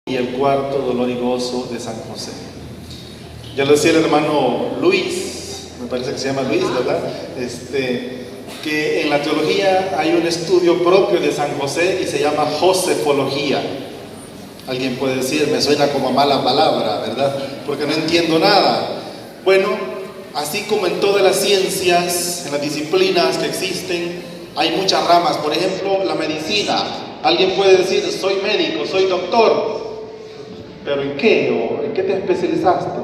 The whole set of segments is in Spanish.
Y el cuarto, dolor y gozo de San José. Ya lo decía el hermano Luis, me parece que se llama Luis, ¿verdad? Que en la teología hay un estudio propio de San José y se llama josefología. Alguien puede decir, me suena como a mala palabra, ¿verdad? Porque no entiendo nada. Bueno, así como en todas las ciencias, en las disciplinas que existen, hay muchas ramas. Por ejemplo, la medicina. Alguien puede decir, soy médico, soy doctor. ¿Pero en qué? ¿O en qué te especializaste?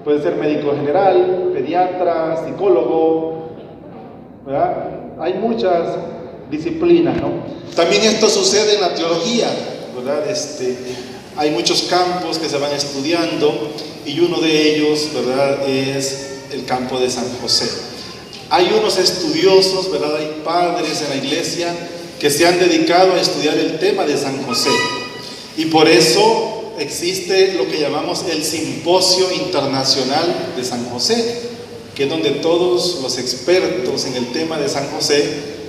Puede ser médico general, pediatra, psicólogo, ¿verdad? Hay muchas disciplinas, ¿no? También esto sucede en la teología, ¿verdad? Hay muchos campos que se van estudiando y uno de ellos, ¿verdad?, es el campo de San José. Hay unos estudiosos, ¿verdad?, hay padres en la iglesia que se han dedicado a estudiar el tema de San José y por eso existe lo que llamamos el Simposio Internacional de San José, que es donde todos los expertos en el tema de San José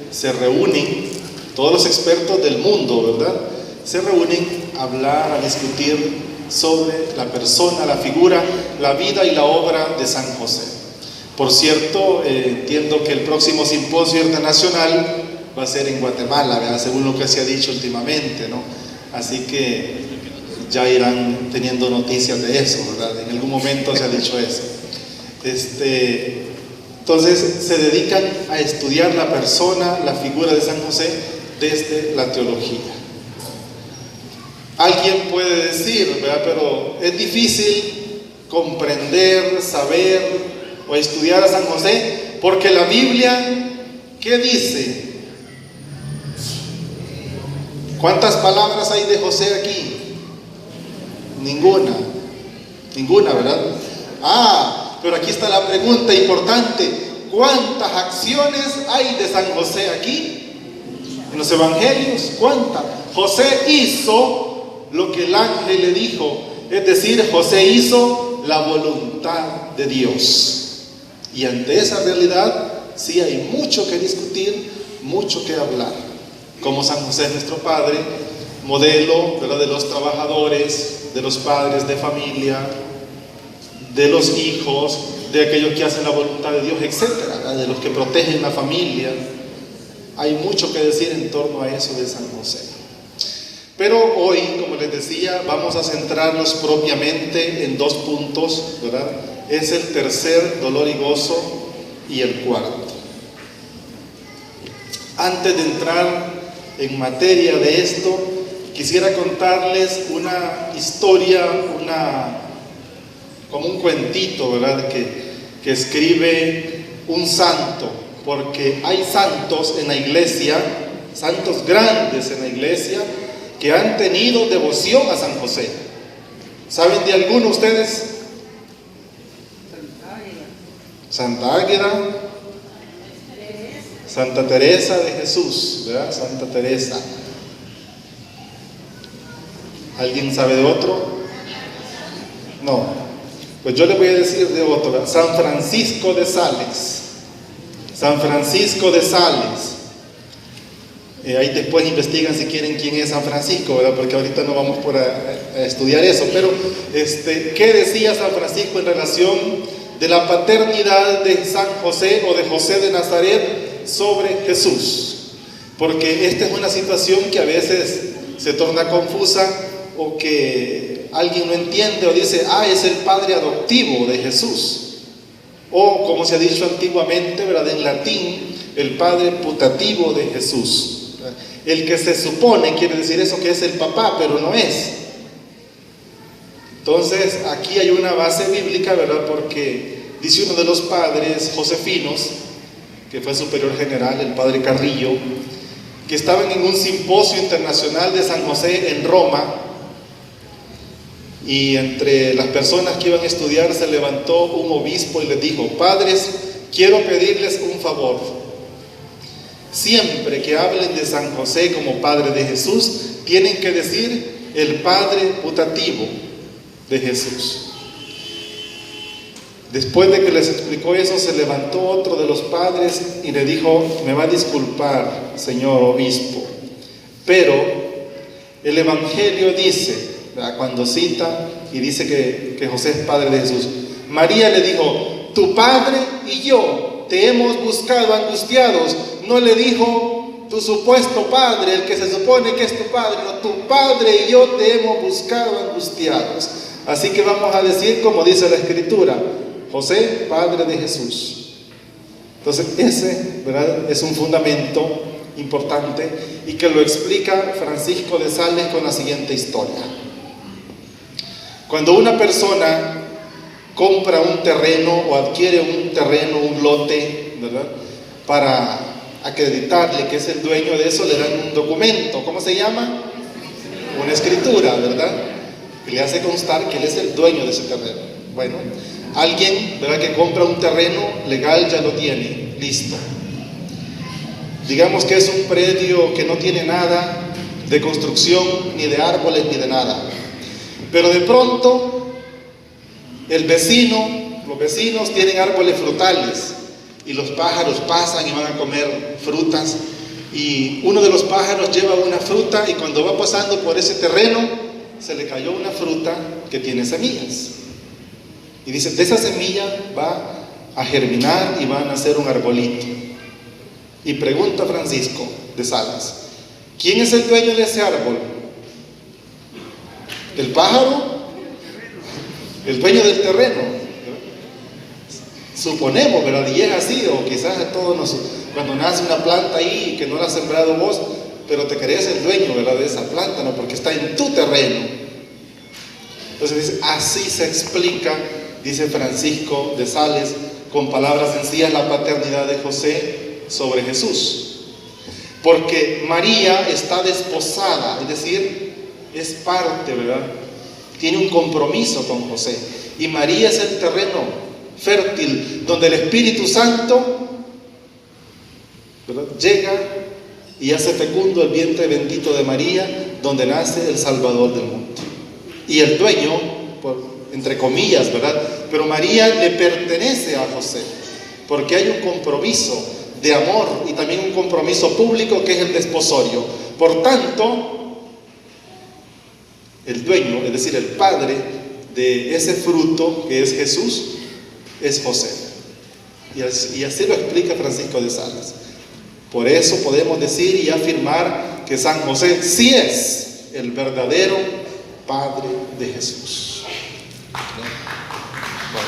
se reúnen, todos los expertos del mundo, ¿verdad?, se reúnen a hablar, a discutir sobre la persona, la figura, la vida y la obra de San José. Por cierto, entiendo que el próximo Simposio Internacional va a ser en Guatemala, ¿verdad?, según lo que se ha dicho últimamente, ¿no? Así que ya irán teniendo noticias de eso, ¿verdad? En algún momento se ha dicho eso. Entonces se dedican a estudiar la persona, la figura de San José desde la teología. Alguien puede decir, ¿verdad?, pero es difícil comprender, saber o estudiar a San José porque la Biblia, ¿qué dice? ¿Cuántas palabras hay de José aquí? Ninguna, ¿verdad? Pero aquí está la pregunta importante. ¿Cuántas acciones hay de San José aquí? En los evangelios, ¿cuántas? José hizo lo que el ángel le dijo, es decir, José hizo la voluntad de Dios. Y ante esa realidad, sí hay mucho que discutir, mucho que hablar. Como San José es nuestro Padre, modelo, ¿verdad?, de los trabajadores, de los padres de familia, de los hijos, de aquellos que hacen la voluntad de Dios, etcétera, de los que protegen la familia. Hay mucho que decir en torno a eso de San José. Pero hoy, como les decía, vamos a centrarnos propiamente en dos puntos, ¿verdad? Es el tercer dolor y gozo y el cuarto. Antes de entrar en materia de esto, quisiera contarles una historia, como un cuentito, ¿verdad?, que escribe un santo, porque hay santos en la iglesia, santos grandes en la iglesia, que han tenido devoción a San José. ¿Saben de alguno ustedes? Santa Águeda, Santa Teresa de Jesús, ¿verdad? Santa Teresa. ¿Alguien sabe de otro? No. Pues yo le voy a decir de otro, ¿verdad? San Francisco de Sales. San Francisco de Sales. Ahí después investigan si quieren quién es San Francisco, ¿verdad?, porque ahorita no vamos a estudiar eso. Pero, ¿qué decía San Francisco en relación de la paternidad de San José o de José de Nazaret sobre Jesús? Porque esta es una situación que a veces se torna confusa, o que alguien no entiende o dice, es el padre adoptivo de Jesús, o como se ha dicho antiguamente, ¿verdad?, en latín, el padre putativo de Jesús. El que se supone quiere decir eso, que es el papá, pero no es. Entonces aquí hay una base bíblica, ¿verdad?, porque dice uno de los padres josefinos, que fue superior general, el padre Carrillo, que estaban en un simposio internacional de San José en Roma. Y entre las personas que iban a estudiar se levantó un obispo y les dijo: padres, quiero pedirles un favor. Siempre que hablen de San José como padre de Jesús, tienen que decir el padre putativo de Jesús. Después de que les explicó eso, se levantó otro de los padres y le dijo: me va a disculpar, señor obispo, pero el Evangelio dice ¿verdad?, cuando cita y dice que José es padre de Jesús. María le dijo: tu padre y yo te hemos buscado angustiados. No le dijo tu supuesto padre, el que se supone que es tu padre. No, tu padre y yo te hemos buscado angustiados. Así que vamos a decir como dice la Escritura: José, padre de Jesús. Entonces ese, ¿verdad?, es un fundamento importante y que lo explica Francisco de Sales con la siguiente historia. Cuando una persona compra un terreno o adquiere un terreno, un lote, ¿verdad?, para acreditarle que es el dueño de eso, le dan un documento. ¿Cómo se llama? Una escritura, ¿verdad?, que le hace constar que él es el dueño de ese terreno. Bueno, alguien, ¿verdad?, que compra un terreno legal ya lo tiene, listo. Digamos que es un predio que no tiene nada de construcción, ni de árboles, ni de nada. Pero de pronto, los vecinos tienen árboles frutales y los pájaros pasan y van a comer frutas. Y uno de los pájaros lleva una fruta y cuando va pasando por ese terreno, se le cayó una fruta que tiene semillas. Y dice, de esa semilla va a germinar y van a hacer un arbolito. Y pregunta Francisco de Sales: ¿quién es el dueño de ese árbol? ¿El pájaro? ¿El dueño del terreno? Suponemos, ¿verdad? Y es así, o quizás a todos cuando nace una planta ahí que no la has sembrado vos, pero te crees el dueño, ¿verdad?, de esa planta, ¿no?, porque está en tu terreno. Entonces dice, así se explica, dice Francisco de Sales, con palabras sencillas, la paternidad de José sobre Jesús. Porque María está desposada, es decir, es parte, ¿verdad?, tiene un compromiso con José. Y María es el terreno fértil donde el Espíritu Santo, ¿verdad?, llega y hace fecundo el vientre bendito de María, donde nace el Salvador del mundo. Y el dueño, entre comillas, ¿verdad?, pero María le pertenece a José, porque hay un compromiso de amor y también un compromiso público que es el desposorio. Por tanto, el dueño, es decir, el padre de ese fruto que es Jesús, es José. Y así lo explica Francisco de Sales. Por eso podemos decir y afirmar que San José sí es el verdadero padre de Jesús. Bueno.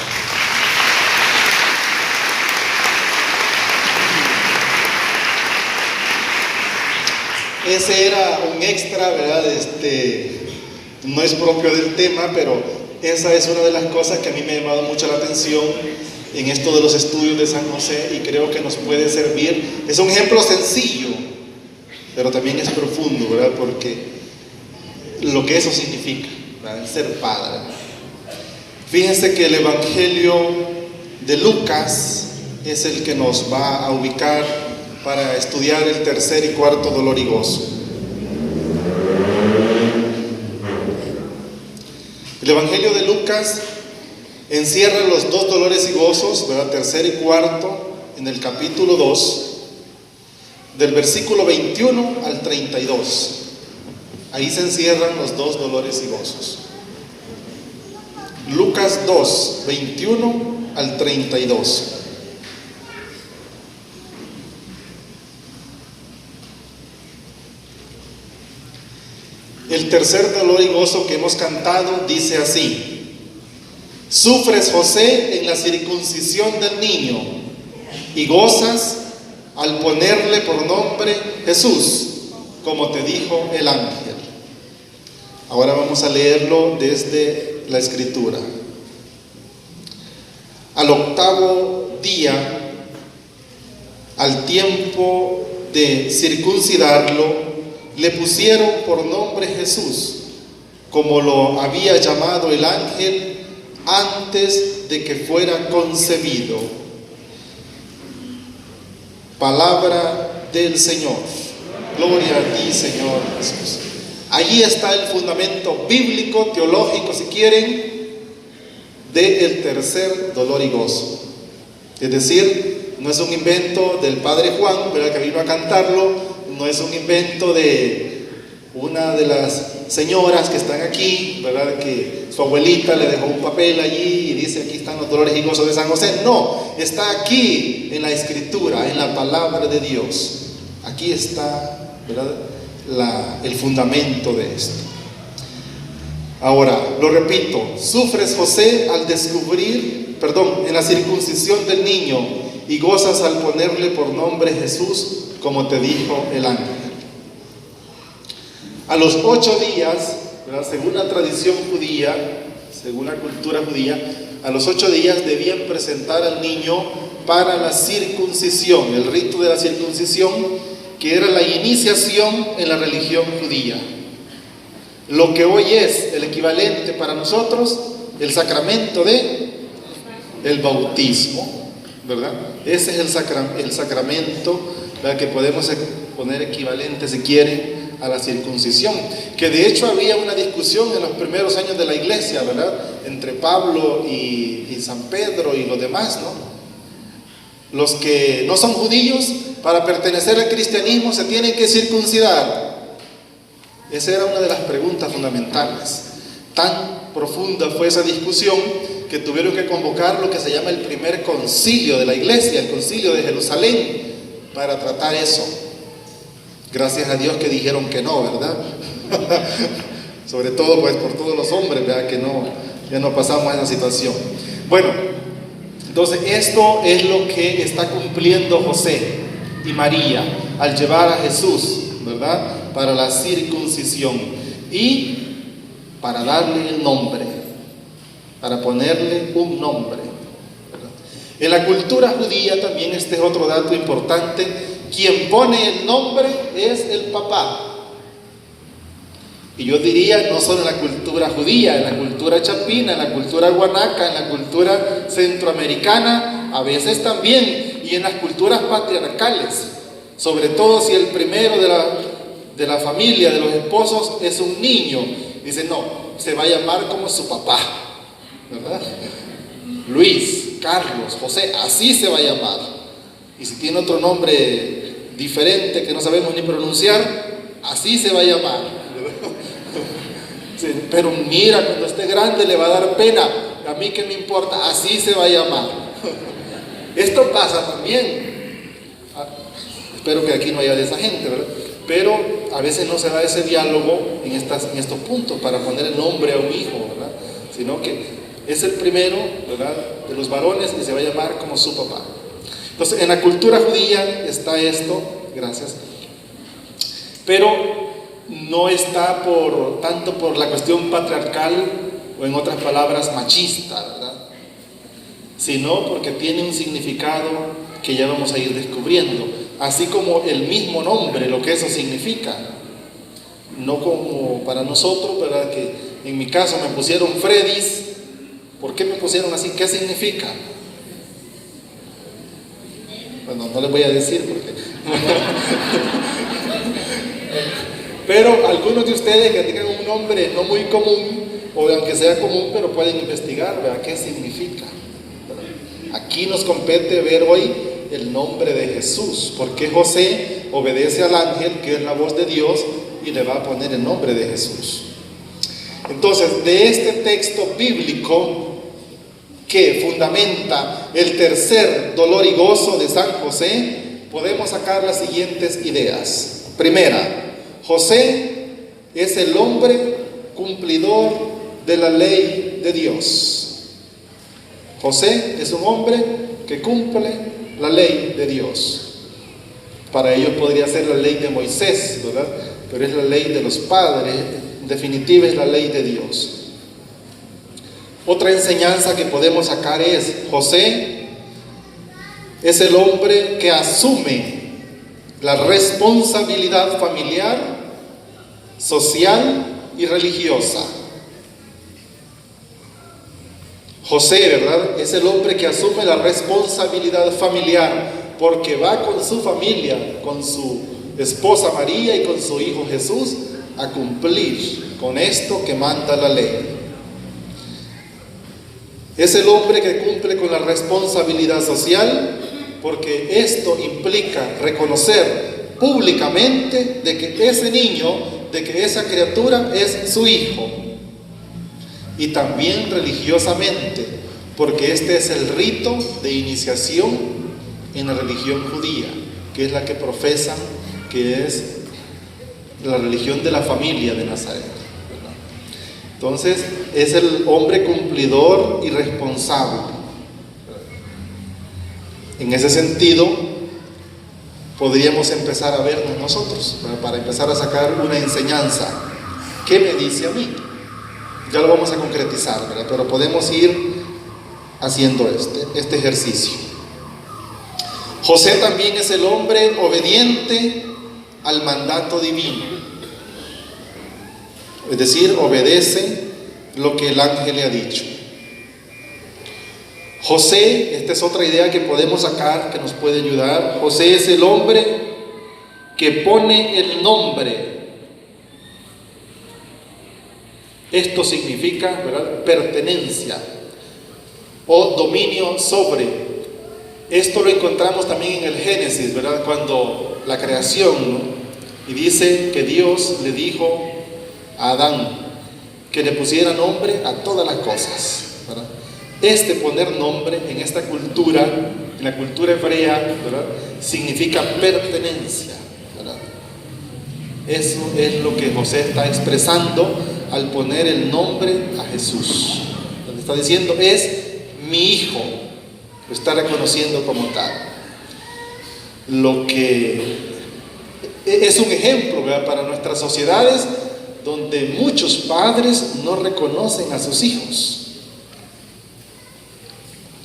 Ese era un extra, ¿verdad? No es propio del tema, pero esa es una de las cosas que a mí me ha llamado mucho la atención en esto de los estudios de San José y creo que nos puede servir. Es un ejemplo sencillo, pero también es profundo, ¿verdad?, porque lo que eso significa, ¿verdad?, ser padre. Fíjense que el Evangelio de Lucas es el que nos va a ubicar para estudiar el tercer y cuarto dolor y gozo. El Evangelio de Lucas encierra los dos dolores y gozos, ¿verdad?, tercer y cuarto, en el capítulo 2, del versículo 21 al 32. Ahí se encierran los dos dolores y gozos. Lucas 2, 21 al 32. El tercer dolor y gozo que hemos cantado dice así: sufres, José, en la circuncisión del niño y gozas al ponerle por nombre Jesús, como te dijo el ángel. Ahora vamos a leerlo desde la Escritura. Al octavo día, al tiempo de circuncidarlo, le pusieron por nombre Jesús, como lo había llamado el ángel antes de que fuera concebido. Palabra del Señor. Gloria a ti, Señor Jesús. Allí está el fundamento bíblico, teológico, si quieren, del tercer dolor y gozo. Es decir, no es un invento del Padre Juan, ¿verdad?, que vino a cantarlo. No es un invento de una de las señoras que están aquí, ¿verdad? Que su abuelita le dejó un papel allí y dice: aquí están los dolores y gozos de San José. No, está aquí en la Escritura, en la palabra de Dios. Aquí está, ¿verdad?, el fundamento de esto. Ahora, lo repito, sufres, José, al descubrir, en la circuncisión del niño, y gozas al ponerle por nombre Jesús, como te dijo el ángel. A los 8 días, ¿verdad?, según la tradición judía, según la cultura judía, a los 8 días debían presentar al niño para la circuncisión, el rito de la circuncisión, que era la iniciación en la religión judía. Lo que hoy es el equivalente para nosotros, el sacramento del bautismo, ¿verdad? Ese es el sacramento, ¿verdad?, que podemos poner equivalente, si quiere, a la circuncisión. Que de hecho había una discusión en los primeros años de la iglesia, ¿verdad?, entre Pablo y San Pedro y los demás, ¿no? Los que no son judíos, para pertenecer al cristianismo se tienen que circuncidar. Esa era una de las preguntas fundamentales. Tan profunda fue esa discusión que tuvieron que convocar lo que se llama el primer concilio de la iglesia, el concilio de Jerusalén, para tratar eso. Gracias a Dios que dijeron que no, ¿verdad? Sobre todo pues por todos los hombres, ¿verdad?, que ya no pasamos a esa situación. Bueno, entonces esto es lo que está cumpliendo José y María al llevar a Jesús, ¿verdad?, para la circuncisión y para darle el nombre, para ponerle un nombre, ¿verdad? En la cultura judía también, este es otro dato importante, quien pone el nombre es el papá. Y yo diría, no solo en la cultura judía, en la cultura chapina, en la cultura guanaca, en la cultura centroamericana, a veces también, y en las culturas patriarcales, sobre todo si el primero de la familia, de los esposos, es un niño, dice: no, se va a llamar como su papá, ¿verdad? Luis, Carlos, José, así se va a llamar. Y si tiene otro nombre diferente que no sabemos ni pronunciar, así se va a llamar. Sí, pero mira, cuando esté grande le va a dar pena, a mí qué me importa, así se va a llamar. Esto pasa también. Espero que aquí no haya de esa gente, ¿verdad? Pero a veces no se da ese diálogo en estos puntos para poner el nombre a un hijo, ¿verdad? Sino que es el primero, ¿verdad?, de los varones y se va a llamar como su papá. Entonces, en la cultura judía está esto, gracias, pero no está tanto por la cuestión patriarcal, o en otras palabras machista, ¿verdad?, sino porque tiene un significado que ya vamos a ir descubriendo, así como el mismo nombre, lo que eso significa. No como para nosotros, ¿verdad?, que en mi caso me pusieron Fredis. ¿Por qué me pusieron así? ¿Qué significa? Bueno, no les voy a decir porque pero algunos de ustedes que tengan un nombre no muy común, o aunque sea común, pero pueden investigar, ¿verdad?, qué significa. Aquí nos compete ver hoy el nombre de Jesús, porque José obedece al ángel, que es la voz de Dios, y le va a poner el nombre de Jesús. Entonces, de este texto bíblico que fundamenta el tercer dolor y gozo de San José, podemos sacar las siguientes ideas. Primera, José es el hombre cumplidor de la ley de Dios. José es un hombre que cumple la ley de Dios. Para ellos podría ser la ley de Moisés, ¿verdad?, pero es la ley de los padres, en definitiva es la ley de Dios. Otra enseñanza que podemos sacar es: José es el hombre que asume la responsabilidad familiar, social y religiosa. José, ¿verdad?, es el hombre que asume la responsabilidad familiar, porque va con su familia, con su esposa María y con su hijo Jesús, a cumplir con esto que manda la ley. Es el hombre que cumple con la responsabilidad social, porque esto implica reconocer públicamente de que ese niño de que esa criatura es su hijo. Y también religiosamente, porque este es el rito de iniciación en la religión judía, que es la que profesan, que es la religión de la familia de Nazaret, ¿verdad? Entonces es el hombre cumplidor y responsable. En ese sentido podríamos empezar a vernos nosotros, ¿verdad? Para empezar a sacar una enseñanza. ¿Qué me dice a mí? Ya lo vamos a concretizar, ¿verdad? Pero podemos ir haciendo este ejercicio. José también es el hombre obediente al mandato divino, es decir, obedece lo que el ángel le ha dicho. José, esta es otra idea que podemos sacar, que nos puede ayudar. José es el hombre que pone el nombre. Esto significa, ¿verdad?, pertenencia o dominio sobre. Esto lo encontramos también en el Génesis, ¿verdad?, cuando la creación, ¿no? Y dice que Dios le dijo a Adán que le pusiera nombre a todas las cosas, ¿verdad? Este poner nombre en esta cultura, en la cultura hebrea, ¿verdad?, significa pertenencia, ¿verdad? Eso es lo que José está expresando al poner el nombre a Jesús. Lo que está diciendo es mi hijo, lo está reconociendo como tal. Lo que es un ejemplo, ¿verdad?, para nuestras sociedades donde muchos padres no reconocen a sus hijos.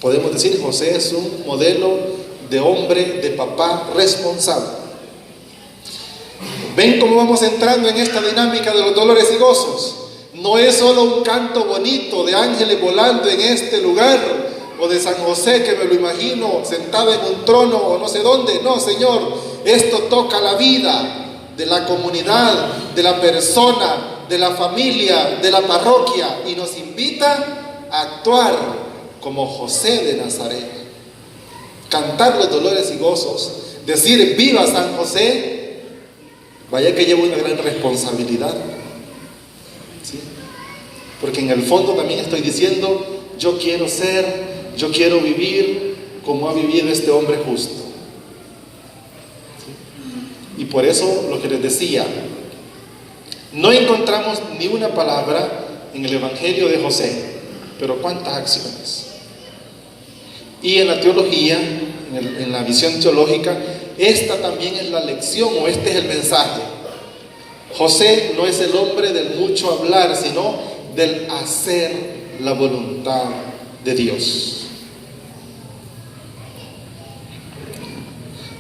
Podemos decir, José es un modelo de hombre, de papá responsable. ¿Ven cómo vamos entrando en esta dinámica de los dolores y gozos? No es solo un canto bonito de ángeles volando en este lugar, o de San José que me lo imagino sentado en un trono o no sé dónde. No, Señor, esto toca la vida de la comunidad, de la persona, de la familia, de la parroquia, y nos invita a actuar como José de Nazaret, cantar los dolores y gozos, decir viva San José. Vaya que llevo una gran responsabilidad, ¿sí? Porque en el fondo también estoy diciendo, yo quiero vivir como ha vivido este hombre justo, ¿sí? Y por eso lo que les decía, no encontramos ni una palabra en el Evangelio de José, pero cuántas acciones. Y en la teología, en la visión teológica, esta también es la lección, o este es el mensaje. José no es el hombre del mucho hablar, sino del hacer la voluntad de Dios.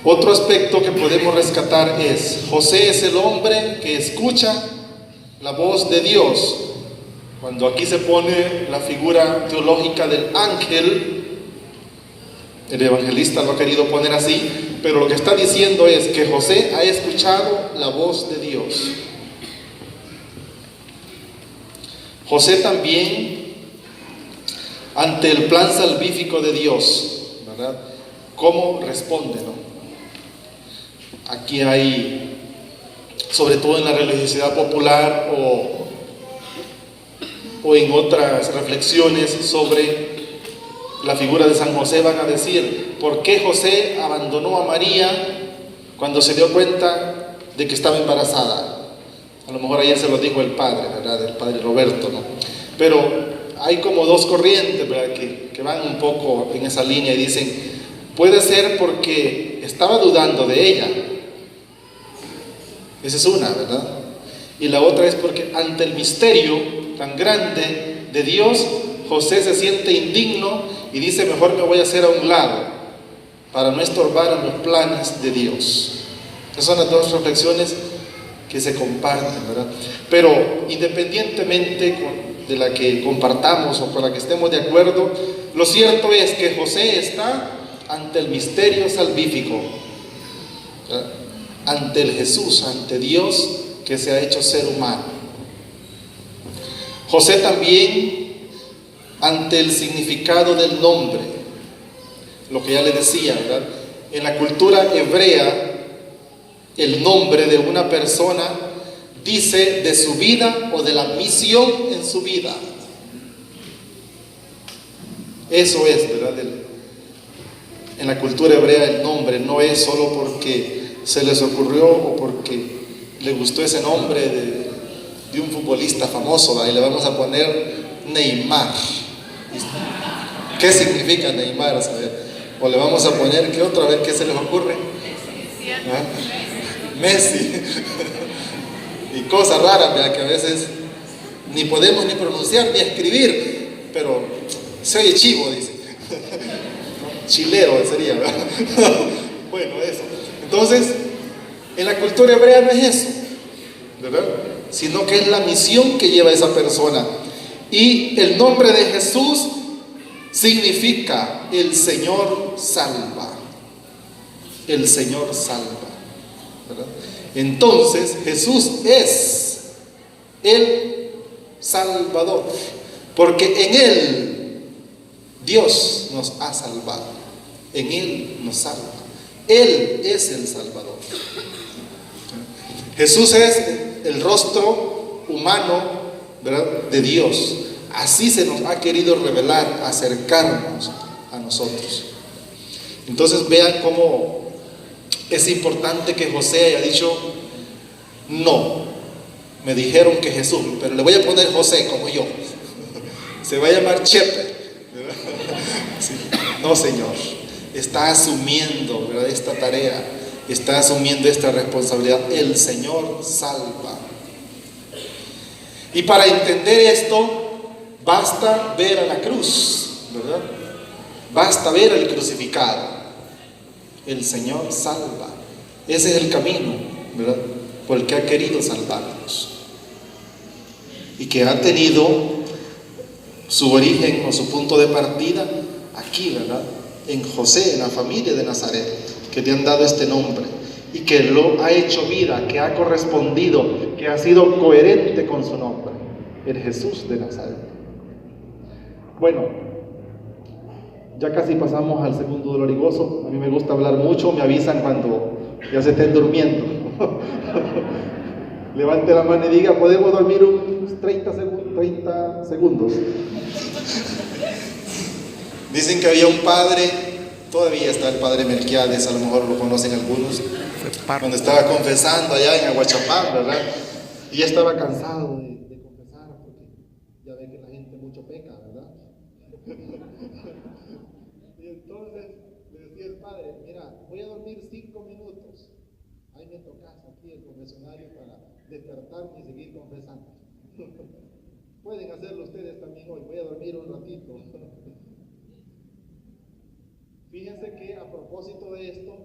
Otro aspecto que podemos rescatar es, José es el hombre que escucha la voz de Dios. Cuando aquí se pone la figura teológica del ángel, el evangelista lo ha querido poner así, pero lo que está diciendo es que José ha escuchado la voz de Dios. José también, ante el plan salvífico de Dios, ¿verdad?, ¿cómo responde, no? Aquí hay, sobre todo en la religiosidad popular o en otras reflexiones sobre la figura de San José, van a decir, ¿por qué José abandonó a María cuando se dio cuenta de que estaba embarazada? A lo mejor ayer se lo dijo el padre, ¿verdad?, el padre Roberto, ¿no? Pero hay como dos corrientes, ¿verdad?, que van un poco en esa línea y dicen, puede ser porque estaba dudando de ella. Esa es una, ¿verdad? Y la otra es porque ante el misterio tan grande de Dios, José se siente indigno y dice, mejor me voy a hacer a un lado para no estorbar en los planes de Dios. Esas son las dos reflexiones que se comparten, ¿verdad? Pero independientemente de la que compartamos o con la que estemos de acuerdo, lo cierto es que José está ante el misterio salvífico, ¿verdad?, ante el Jesús, ante Dios que se ha hecho ser humano. José también ante el significado del nombre, lo que ya le decía, ¿verdad? En la cultura hebrea, el nombre de una persona dice de su vida o de la misión en su vida. Eso es, ¿verdad? En la cultura hebrea el nombre no es solo porque se les ocurrió o porque le gustó ese nombre de un futbolista famoso, ¿verdad? Y le vamos a poner Neymar. ¿Qué significa Neymar? ¿Sabe? O le vamos a poner, ¿qué otra vez? ¿Qué se les ocurre? Messi. Y cosas raras, ¿verdad? Que a veces ni podemos ni pronunciar ni escribir, pero se oye chivo, dice. Chilero sería, ¿verdad? Bueno, eso. Entonces, en la cultura hebrea no es eso, ¿verdad? Sino que es la misión que lleva esa persona. Y el nombre de Jesús significa el Señor salva. El Señor salva, ¿verdad? Entonces, Jesús es el Salvador, porque en Él Dios nos ha salvado. En Él nos salva. Él es el Salvador. Jesús es el rostro humano, ¿verdad?, de Dios. Así se nos ha querido revelar, acercarnos a nosotros. Entonces vean cómo es importante que José haya dicho: no, me dijeron que Jesús, pero le voy a poner José como yo. Se va a llamar Chepe. Sí. No, Señor, está asumiendo, ¿verdad?, esta tarea, está asumiendo esta responsabilidad. El Señor salva. Y para entender esto, basta ver a la cruz, ¿verdad? Basta ver al crucificado. El Señor salva. Ese es el camino, ¿verdad?, por el que ha querido salvarnos. Y que ha tenido su origen o su punto de partida aquí, ¿verdad?, en José, en la familia de Nazaret, que le han dado este nombre y que lo ha hecho vida, que ha correspondido, que ha sido coherente con su nombre, el Jesús de Nazaret. Bueno, ya casi pasamos al segundo dolor y gozo. A mí me gusta hablar mucho, me avisan cuando ya se estén durmiendo. Levante la mano y diga: podemos dormir unos 30 segundos. Dicen que había un padre, todavía está el padre Melquiades, a lo mejor lo conocen algunos, cuando estaba confesando allá en Aguachapán, ¿verdad? Y ya estaba cansado de confesar, porque ya ve que la gente mucho peca, ¿verdad? Y entonces le decía el padre: mira, voy a dormir 5 minutos. Ahí me tocas aquí el confesionario para despertarme y seguir confesando. Pueden hacerlo ustedes también hoy. Voy a dormir un ratito. Fíjense que a propósito de esto,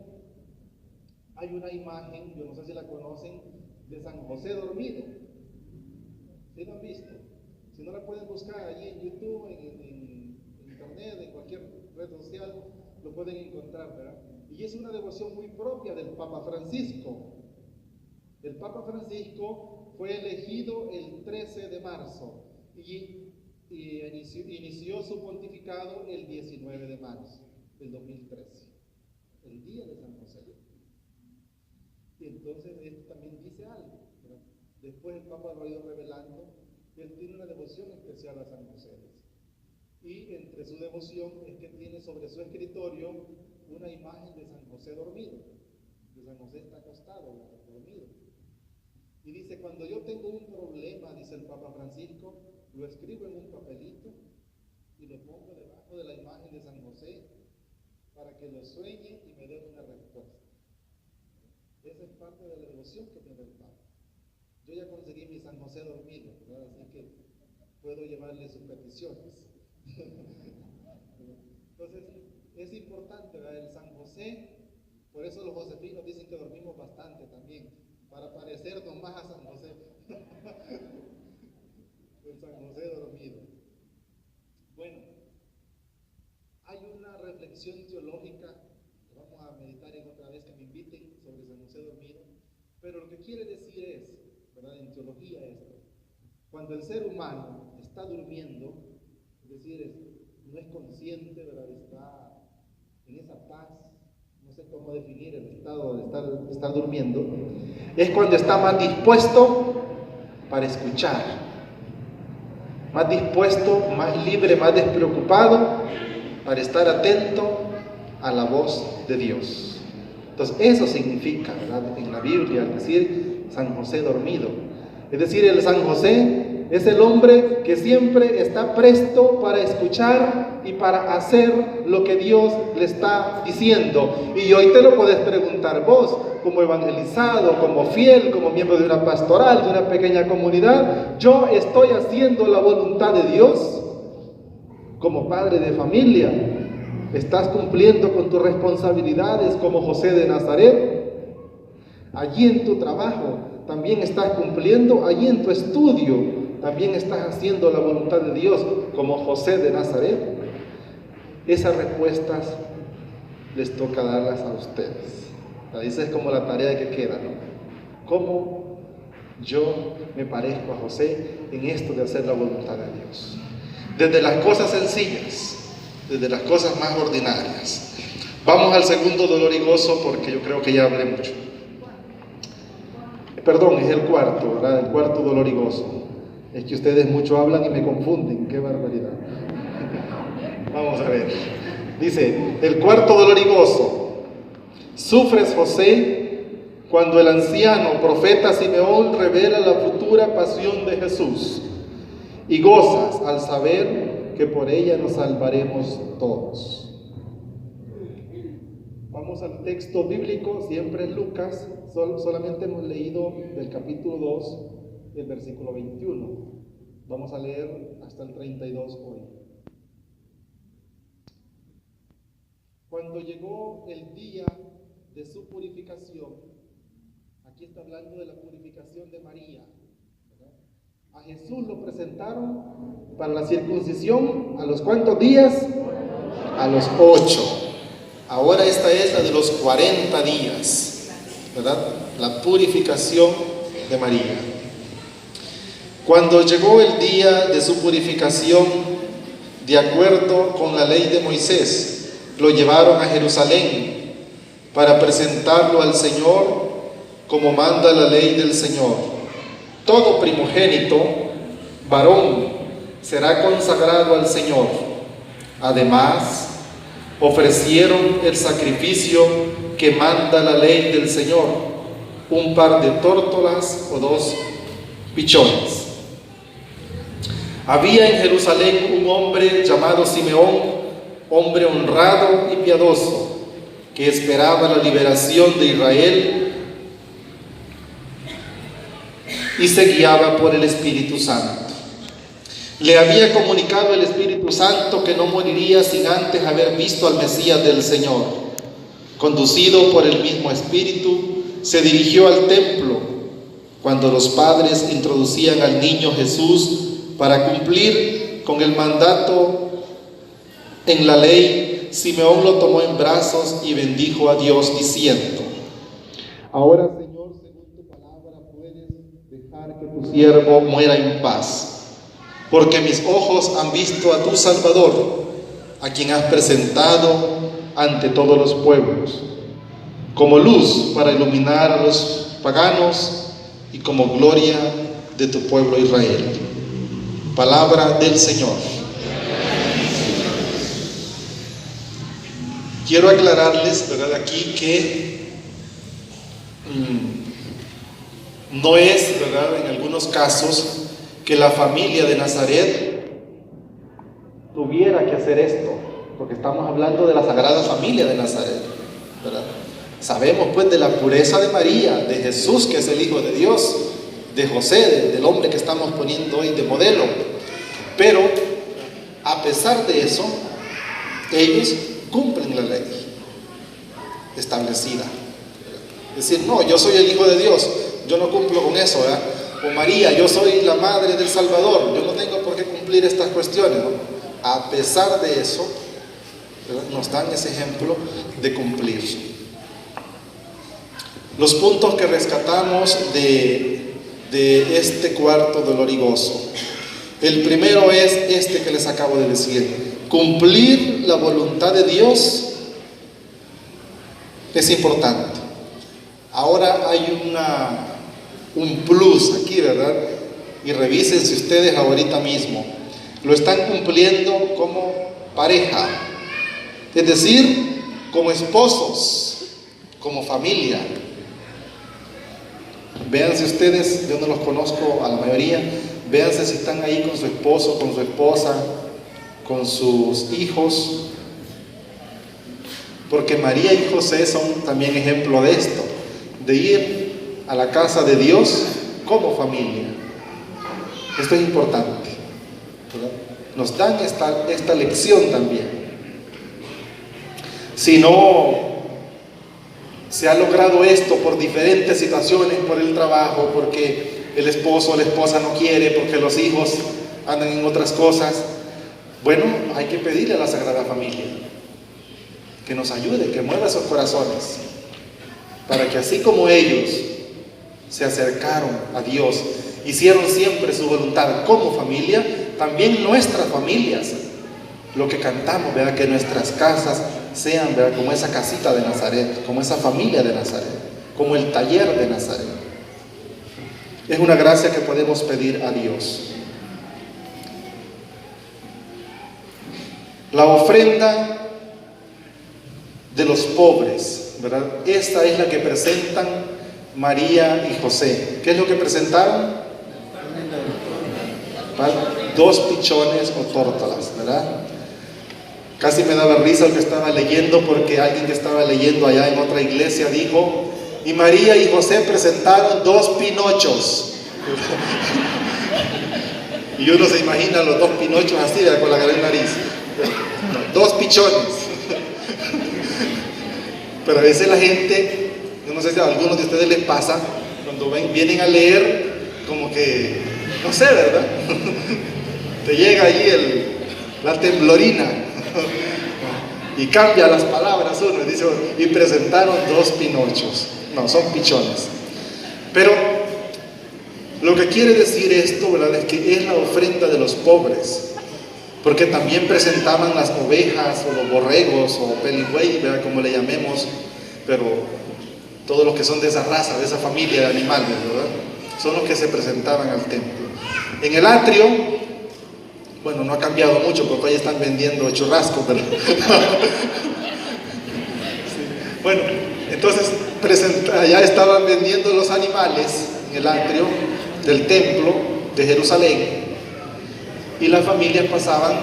hay una imagen, yo no sé si la conocen, de San José dormido. ¿Sí lo han visto? Si no la pueden buscar allí en YouTube, en internet, en cualquier red social, lo pueden encontrar, ¿verdad? Y es una devoción muy propia del Papa Francisco. El Papa Francisco fue elegido el 13 de marzo y inició su pontificado el 19 de marzo del 2013, el día de San José. Y entonces esto también dice algo, ¿verdad? Después el Papa lo ha ido revelando, que él tiene una devoción especial a San José. Y entre su devoción es que tiene sobre su escritorio una imagen de San José dormido. De San José está acostado, dormido. Y dice: cuando yo tengo un problema, dice el Papa Francisco, lo escribo en un papelito y lo pongo debajo de la imagen de San José para que lo sueñe y me dé una respuesta. Esa es parte de la devoción que tiene el Papa. Yo ya conseguí mi San José dormido, ¿verdad? Así que puedo llevarle sus peticiones. Entonces, es importante, ¿verdad?, el San José. Por eso los josefinos dicen que dormimos bastante también, para parecernos más a San José. El San José dormido. Bueno, hay una reflexión teológica que vamos a meditar en otra vez que me inviten sobre San José dormido, pero lo que quiere decir es, ¿verdad?, en teología esto: cuando el ser humano está durmiendo, es decir, no es consciente, ¿verdad?, está en esa paz, no sé cómo definir el estado de estar durmiendo, es cuando está más dispuesto para escuchar, más dispuesto, más libre, más despreocupado para estar atento a la voz de Dios. Entonces eso significa, ¿verdad?, en la Biblia, al decir San José dormido. Es decir, el San José es el hombre que siempre está presto para escuchar y para hacer lo que Dios le está diciendo. Y hoy te lo puedes preguntar vos, como evangelizado, como fiel, como miembro de una pastoral, de una pequeña comunidad. ¿Yo estoy haciendo la voluntad de Dios? Como padre de familia, ¿estás cumpliendo con tus responsabilidades como José de Nazaret? Allí en tu trabajo también estás cumpliendo, allí en tu estudio también estás haciendo la voluntad de Dios como José de Nazaret. Esas respuestas les toca darlas a ustedes. Esa es como la tarea que queda, ¿no? ¿Cómo yo me parezco a José en esto de hacer la voluntad de Dios? Desde las cosas sencillas, desde las cosas más ordinarias. Vamos al segundo dolor y gozo, porque yo creo que ya hablé mucho. Perdón, es el cuarto, ¿verdad? El cuarto dolor y gozo. Es que ustedes mucho hablan y me confunden, qué barbaridad. Vamos a ver. Dice, el cuarto dolor y gozo. Sufres, José, cuando el anciano profeta Simeón revela la futura pasión de Jesús, y gozas al saber que por ella nos salvaremos todos. Vamos al texto bíblico, siempre es Lucas, solamente hemos leído del capítulo 2, el versículo 21. Vamos a leer hasta el 32 hoy. Cuando llegó el día de su purificación, aquí está hablando de la purificación de María, ¿verdad? A Jesús lo presentaron para la circuncisión, ¿a los cuántos días? A los 8. Ahora esta es la de los 40 días, ¿verdad? La purificación de María. Cuando llegó el día de su purificación, de acuerdo con la ley de Moisés, lo llevaron a Jerusalén para presentarlo al Señor como manda la ley del Señor. Todo primogénito, varón, será consagrado al Señor. Además, ofrecieron el sacrificio que manda la ley del Señor, un par de tórtolas o 2 pichones. Había en Jerusalén un hombre llamado Simeón, hombre honrado y piadoso, que esperaba la liberación de Israel y se guiaba por el Espíritu Santo. Le había comunicado el Espíritu Santo que no moriría sin antes haber visto al Mesías del Señor. Conducido por el mismo Espíritu, se dirigió al templo cuando los padres introducían al niño Jesús para cumplir con el mandato en la ley. Simeón lo tomó en brazos y bendijo a Dios diciendo: Ahora, Señor, según tu palabra, puedes dejar que tu siervo muera en paz, porque mis ojos han visto a tu Salvador, a quien has presentado ante todos los pueblos, como luz para iluminar a los paganos y como gloria de tu pueblo Israel. Palabra del Señor. Quiero aclararles, ¿verdad?, aquí que no es, ¿verdad?, en algunos casos que la familia de Nazaret tuviera que hacer esto, porque estamos hablando de la Sagrada Familia de Nazaret, ¿verdad? Sabemos pues de la pureza de María, de Jesús, que es el Hijo de Dios, de José, del hombre que estamos poniendo hoy de modelo. Pero a pesar de eso, ellos cumplen la ley establecida. Es decir, no, yo soy el Hijo de Dios, yo no cumplo con eso, ¿verdad? O María, yo soy la madre del Salvador, yo no tengo por qué cumplir estas cuestiones, ¿no? A pesar de eso, ¿verdad?, nos dan ese ejemplo de cumplir. Los puntos que rescatamos de este cuarto dolor y gozo. El primero es este que les acabo de decir: cumplir la voluntad de Dios es importante. Ahora hay un plus aquí, ¿verdad? y revísense ustedes ahorita mismo, lo están cumpliendo como pareja, es decir, como esposos, como familia. Véanse ustedes, yo no los conozco a la mayoría, véanse si están ahí con su esposo, con su esposa, con sus hijos, porque María y José son también ejemplo de esto, de ir a la casa de Dios como familia. Esto es importante, ¿verdad? Nos dan esta lección también. Si no se ha logrado esto por diferentes situaciones, por el trabajo, porque el esposo o la esposa no quiere, porque los hijos andan en otras cosas, bueno, hay que pedirle a la Sagrada Familia que nos ayude, que mueva esos corazones, para que así como ellos se acercaron a Dios, hicieron siempre su voluntad como familia, también nuestras familias, lo que cantamos, ¿verdad? Que nuestras casas sean, ¿verdad?, como esa casita de Nazaret, como esa familia de Nazaret, como el taller de Nazaret. Es una gracia que podemos pedir a Dios. La ofrenda de los pobres, ¿verdad? Esta es la que presentan María y José. ¿Qué es lo que presentaron? 2 pichones o tórtolas, ¿verdad? Casi me daba risa el que estaba leyendo, porque alguien que estaba leyendo allá en otra iglesia dijo: y María y José presentaron 2 pinochos. Y uno se imagina los 2 pinochos así, ¿verdad?, con la gran nariz. 2 pichones. Pero a veces la gente, yo no sé si a algunos de ustedes les pasa, cuando vienen a leer, como que, no sé, ¿verdad? Te llega ahí la temblorina y cambia las palabras uno y dice: y presentaron 2 pinochos. No, son pichones. Pero lo que quiere decir esto, ¿verdad?, es que es la ofrenda de los pobres, porque también presentaban las ovejas o los borregos o peligüey, ¿verdad?, como le llamemos, pero todos los que son de esa raza, de esa familia de animales, ¿verdad?, son los que se presentaban al templo. En el atrio, bueno, no ha cambiado mucho, porque hoy están vendiendo churrascos, ¿verdad? Sí. Bueno, entonces allá estaban vendiendo los animales en el atrio del templo de Jerusalén, y las familias pasaban,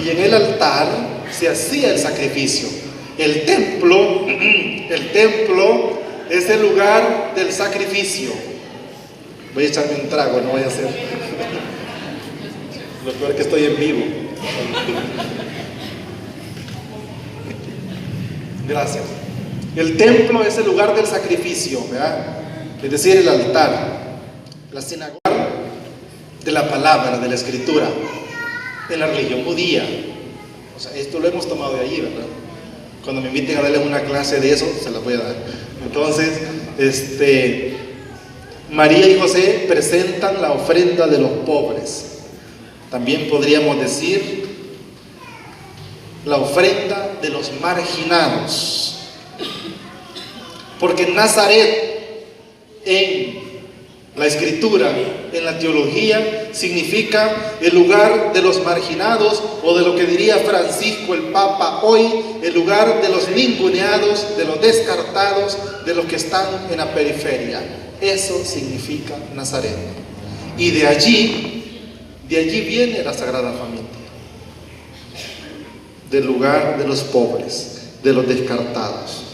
y en el altar se hacía el sacrificio. El templo es el lugar del sacrificio. Voy a echarme un trago, no vaya a ser. Lo peor es que estoy en vivo. Gracias. El templo es el lugar del sacrificio, ¿verdad? Es decir, el altar, la sinagoga de la palabra, de la escritura, en la religión judía. O sea, esto lo hemos tomado de allí, ¿verdad? Cuando me inviten a darles una clase de eso, se las voy a dar. Entonces, María y José presentan la ofrenda de los pobres. También podríamos decir la ofrenda de los marginados, porque Nazaret en la escritura, en la teología, significa el lugar de los marginados, o de lo que diría Francisco el Papa hoy, el lugar de los ninguneados, de los descartados, de los que están en la periferia. Eso significa Nazaret. Y de allí viene la Sagrada Familia, del lugar de los pobres, de los descartados.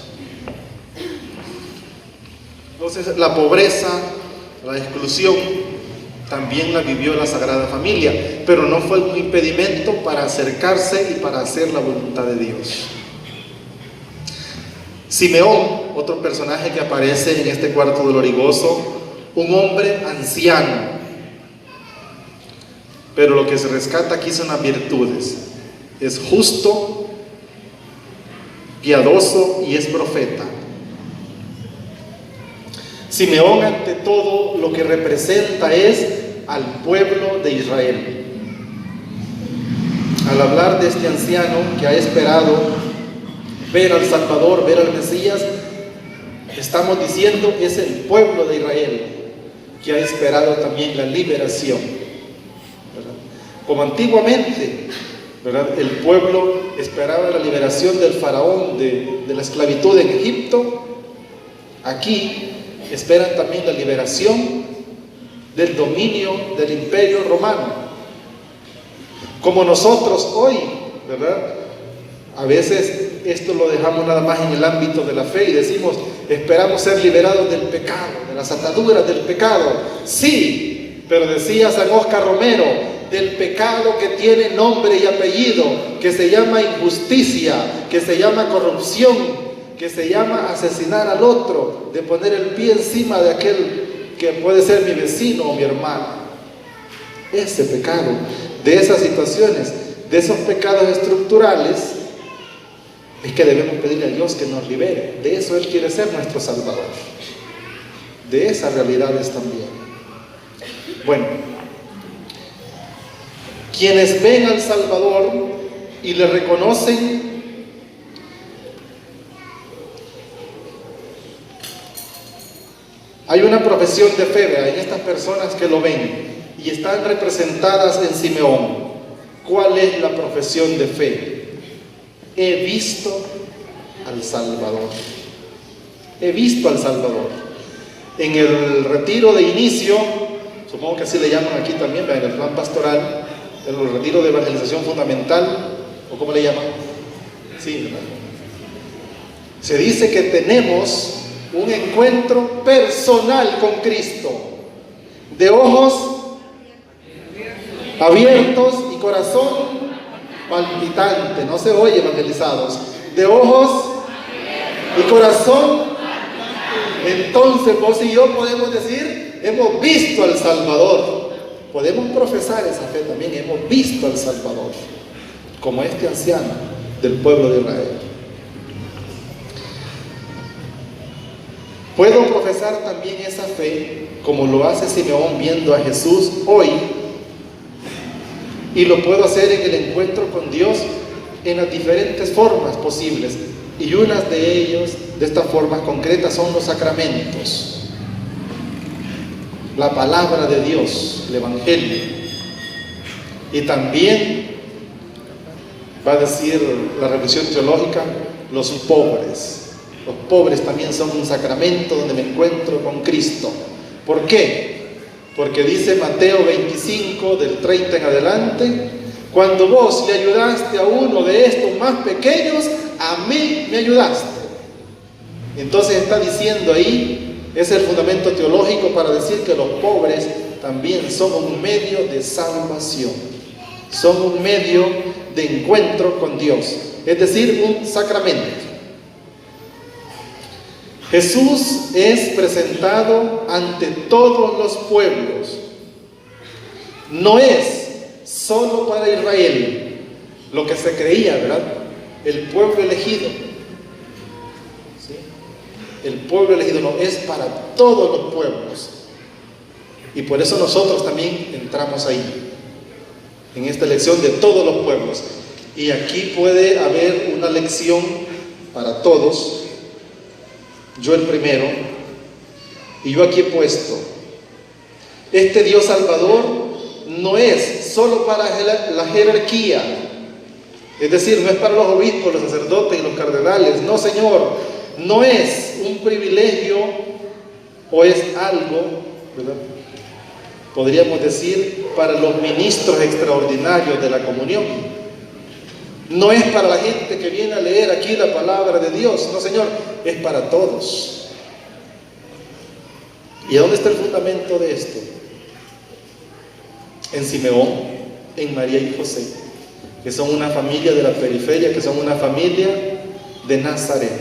Entonces, la pobreza, la exclusión, también la vivió la Sagrada Familia, pero no fue un impedimento para acercarse y para hacer la voluntad de Dios. Simeón, otro personaje que aparece en este cuarto dolorigoso, un hombre anciano, pero lo que se rescata aquí son las virtudes. Es justo, piadoso y es profeta. Simeón, ante todo, lo que representa es al pueblo de Israel. Al hablar de este anciano que ha esperado ver al Salvador, ver al Mesías, estamos diciendo es el pueblo de Israel. que ha esperado también la liberación, ¿verdad? Como antiguamente, ¿verdad?, el pueblo esperaba la liberación del faraón de la esclavitud en Egipto, aquí esperan también la liberación del dominio del imperio romano. Como nosotros hoy, ¿verdad?, a veces esto lo dejamos nada más en el ámbito de la fe y decimos, esperamos ser liberados del pecado, de las ataduras del pecado. Sí, pero decía San Óscar Romero, del pecado que tiene nombre y apellido, que se llama injusticia, que se llama corrupción, que se llama asesinar al otro, de poner el pie encima de aquel que puede ser mi vecino o mi hermano. Ese pecado, de esas situaciones, de esos pecados estructurales, es que debemos pedirle a Dios que nos libere. De eso Él quiere ser nuestro Salvador. De esas realidades también. Bueno, quienes ven al Salvador y le reconocen, hay una profesión de fe, ¿verdad?, en estas personas que lo ven y están representadas en Simeón. ¿Cuál es la profesión de fe? He visto al Salvador. He visto al Salvador. En el retiro de inicio, supongo que así le llaman aquí también, en el plan pastoral, el retiro de evangelización fundamental, o ¿cómo le llaman? Sí, ¿verdad? Se dice que tenemos un encuentro personal con Cristo, de ojos abiertos y corazón palpitante, no se oye, evangelizados, de ojos y corazón. Entonces vos y yo podemos decir, hemos visto al Salvador. Podemos profesar esa fe también, hemos visto al Salvador, como este anciano del pueblo de Israel. Puedo profesar también esa fe, como lo hace Simeón viendo a Jesús hoy, y lo puedo hacer en el encuentro con Dios en las diferentes formas posibles. Y unas de ellos, de estas formas concretas, son los sacramentos. La palabra de Dios, el Evangelio. Y también, va a decir la revisión teológica, los pobres. Los pobres también son un sacramento donde me encuentro con Cristo. ¿Por qué? Porque dice Mateo 25, del 30 en adelante, cuando vos le ayudaste a uno de estos más pequeños, a mí me ayudaste. Entonces está diciendo ahí, es el fundamento teológico para decir que los pobres también son un medio de salvación, son un medio de encuentro con Dios, es decir, un sacramento. Jesús es presentado ante todos los pueblos. No es solo para Israel, lo que se creía, ¿verdad? El pueblo elegido. ¿Sí? El pueblo elegido no, es para todos los pueblos. Y por eso nosotros también entramos ahí, en esta elección de todos los pueblos. Y aquí puede haber una lección para todos. Yo el primero, y yo aquí he puesto, este Dios Salvador no es solo para la jerarquía, es decir, no es para los obispos, los sacerdotes y los cardenales, no, Señor, no es un privilegio o es algo, ¿verdad?, podríamos decir, para los ministros extraordinarios de la comunión. No es para la gente que viene a leer aquí la palabra de Dios, no, Señor, es para todos. ¿Y dónde está el fundamento de esto? En Simeón, en María y José, que son una familia de la periferia, que son una familia de Nazaret.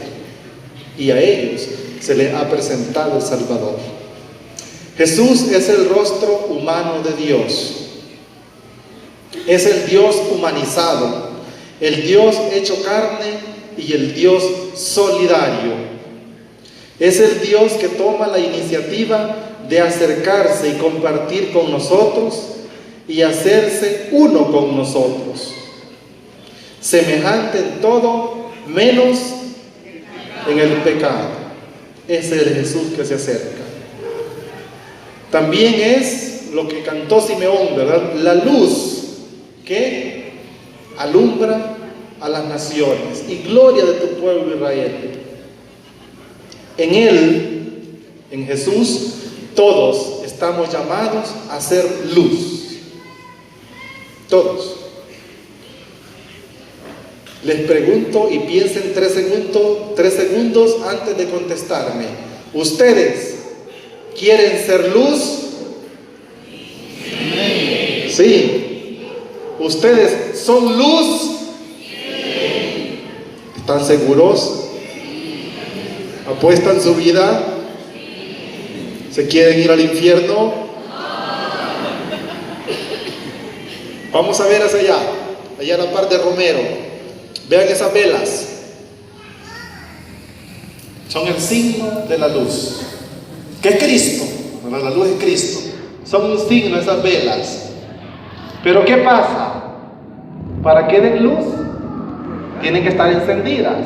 Y a ellos se les ha presentado el Salvador. Jesús es el rostro humano de Dios. Es el Dios humanizado, el Dios hecho carne y el Dios solidario. Es el Dios que toma la iniciativa de acercarse y compartir con nosotros y hacerse uno con nosotros. Semejante en todo, menos en el pecado. Ese es el Jesús que se acerca. También es lo que cantó Simeón, ¿verdad? La luz que alumbra a las naciones y gloria de tu pueblo Israel. En Él, en Jesús, todos estamos llamados a ser luz. Todos. Les pregunto y piensen 3 segundos antes de contestarme. ¿Ustedes quieren ser luz? Sí. ¿Ustedes son luz? ¿Están seguros? ¿Apuestan su vida? ¿Se quieren ir al infierno? Vamos a ver hacia allá a la par de Romero. Vean esas velas. Son el signo de la luz, que es Cristo. Bueno, la luz es Cristo. Son un signo esas velas. Pero ¿qué pasa? Para que den luz, tienen que estar encendidas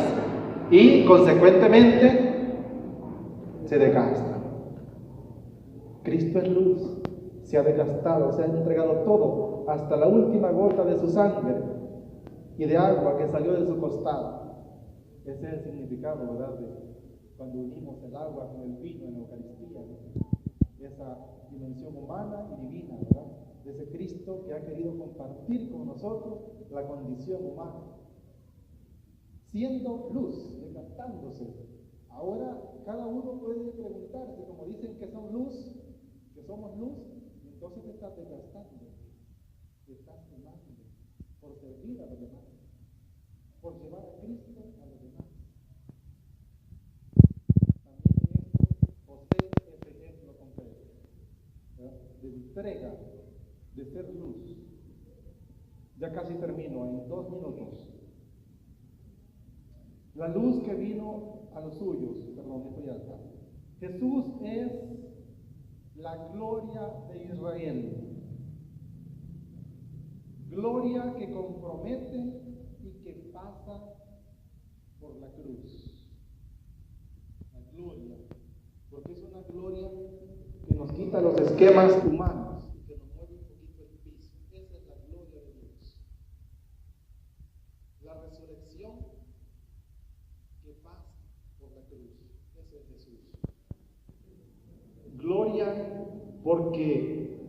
y consecuentemente se desgastan. Cristo es luz, se ha desgastado, se ha entregado todo, hasta la última gota de su sangre y de agua que salió de su costado. Ese es el significado, ¿verdad?, de cuando unimos el agua con el vino en la Eucaristía, esa dimensión humana y divina, ¿verdad?, de ese Cristo que ha querido compartir con nosotros la condición humana, siendo luz, desgastándose. Ahora cada uno puede preguntarse, como dicen que son luz, que somos luz, entonces te estás desgastando, te estás quemando por servir a los demás, por llevar a Cristo a los demás. También José es ejemplo concreto, ¿verdad?, de entrega, de ser luz. Ya casi termino, en 2 minutos. La luz que vino a los suyos, perdón, esto ya está. Jesús es la gloria de Israel. Gloria que compromete y que pasa por la cruz. La gloria, porque es una gloria que nos quita los esquemas humanos y que nos mueve un poquito el piso. Esa es la gloria de Dios. La resurrección que pasa por la cruz. Ese es Jesús. Gloria porque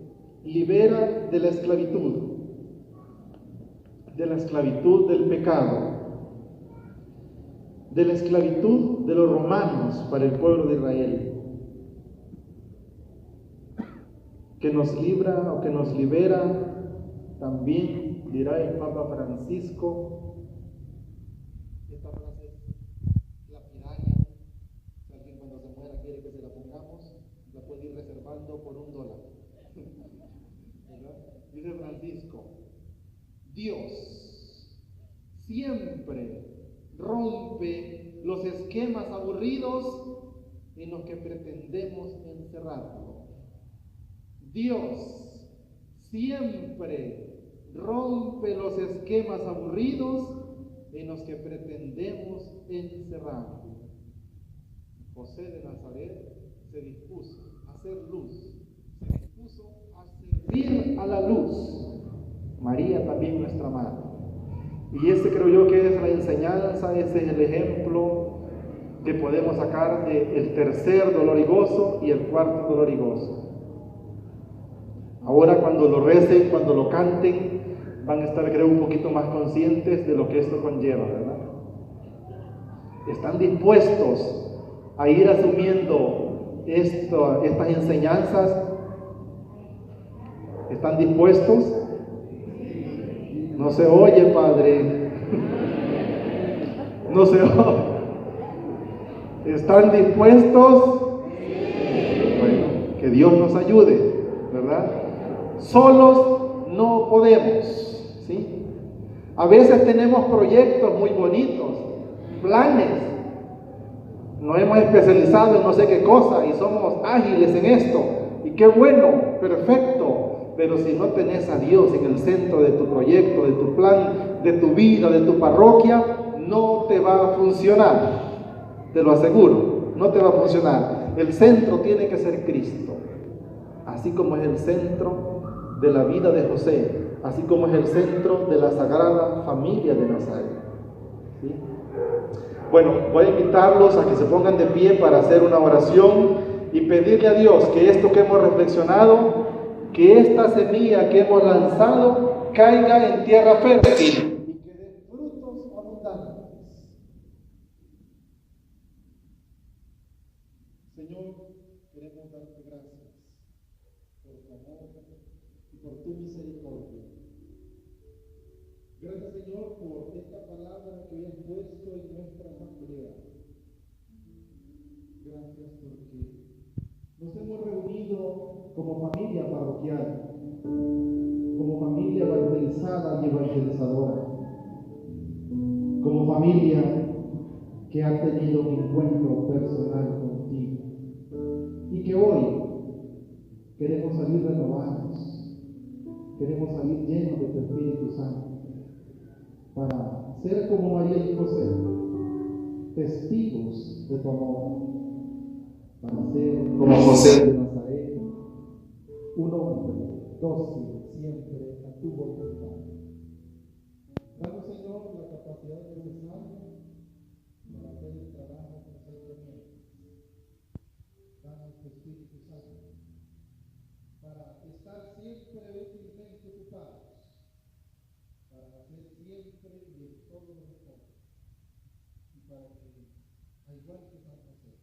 libera de la esclavitud del pecado, de la esclavitud de los romanos para el pueblo de Israel, que nos libra o que nos libera también, dirá el Papa Francisco. Esta frase es lapidaria. Si alguien cuando se muera quiere que se la pongamos, la puede ir reservando por $1. ¿Verdad? Dice Francisco: Dios siempre rompe los esquemas aburridos en los que pretendemos encerrarlo. Dios siempre rompe los esquemas aburridos en los que pretendemos encerrarlo. José de Nazaret se dispuso a hacer luz, se dispuso a servir a la luz. María también, nuestra madre. Y ese creo yo que es la enseñanza, ese es el ejemplo que podemos sacar del tercer dolor y gozo y el cuarto dolor y gozo. Ahora cuando lo recen, cuando lo canten, van a estar, creo, un poquito más conscientes de lo que esto conlleva, ¿verdad? ¿Están dispuestos a ir asumiendo estas enseñanzas? ¿Están dispuestos? No se oye, Padre. No se oye. ¿Están dispuestos? Bueno, que Dios nos ayude, ¿verdad? Solos no podemos, ¿sí? A veces tenemos proyectos muy bonitos, planes. Nos hemos especializado en no sé qué cosa y somos ágiles en esto. Y qué bueno, perfecto. Pero si no tenés a Dios en el centro de tu proyecto, de tu plan, de tu vida, de tu parroquia, no te va a funcionar. Te lo aseguro, no te va a funcionar. El centro tiene que ser Cristo. así como es el centro de la vida de José, así como es el centro de la Sagrada Familia de Nazaret. ¿Sí? Bueno, voy a invitarlos a que se pongan de pie para hacer una oración y pedirle a Dios que esto que hemos reflexionado, que esta semilla que hemos lanzado caiga en tierra fértil y que dé frutos abundantes. Señor, queremos darte gracias por tu amor y por tu misericordia. Gracias, Señor, por esta palabra que has puesto en nuestra asamblea. Gracias porque nos hemos reunido como familia parroquial, como familia evangelizada y evangelizadora, como familia que ha tenido un encuentro personal contigo y que hoy queremos salir renovados, queremos salir llenos de tu Espíritu Santo para ser como María y José, testigos de tu amor, para ser como José de Nazaret, un hombre dócil siempre a tu voluntad. Danos, Señor, la capacidad necesaria para hacer el trabajo que nos encomienda. Danos tu Espíritu Santo para estar siempre útilmente ocupados, para hacer siempre y en todo lo mejor, y para que, al igual que San José,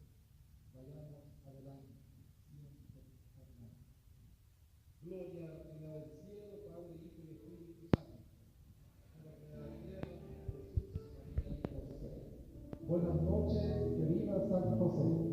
vayamos adelante, siempre adelante. Gloria a Dios del cielo, Padre, Hijo y Espíritu Santo. Gloria al cielo, Jesús, María y José. Buenas noches, que viva San José.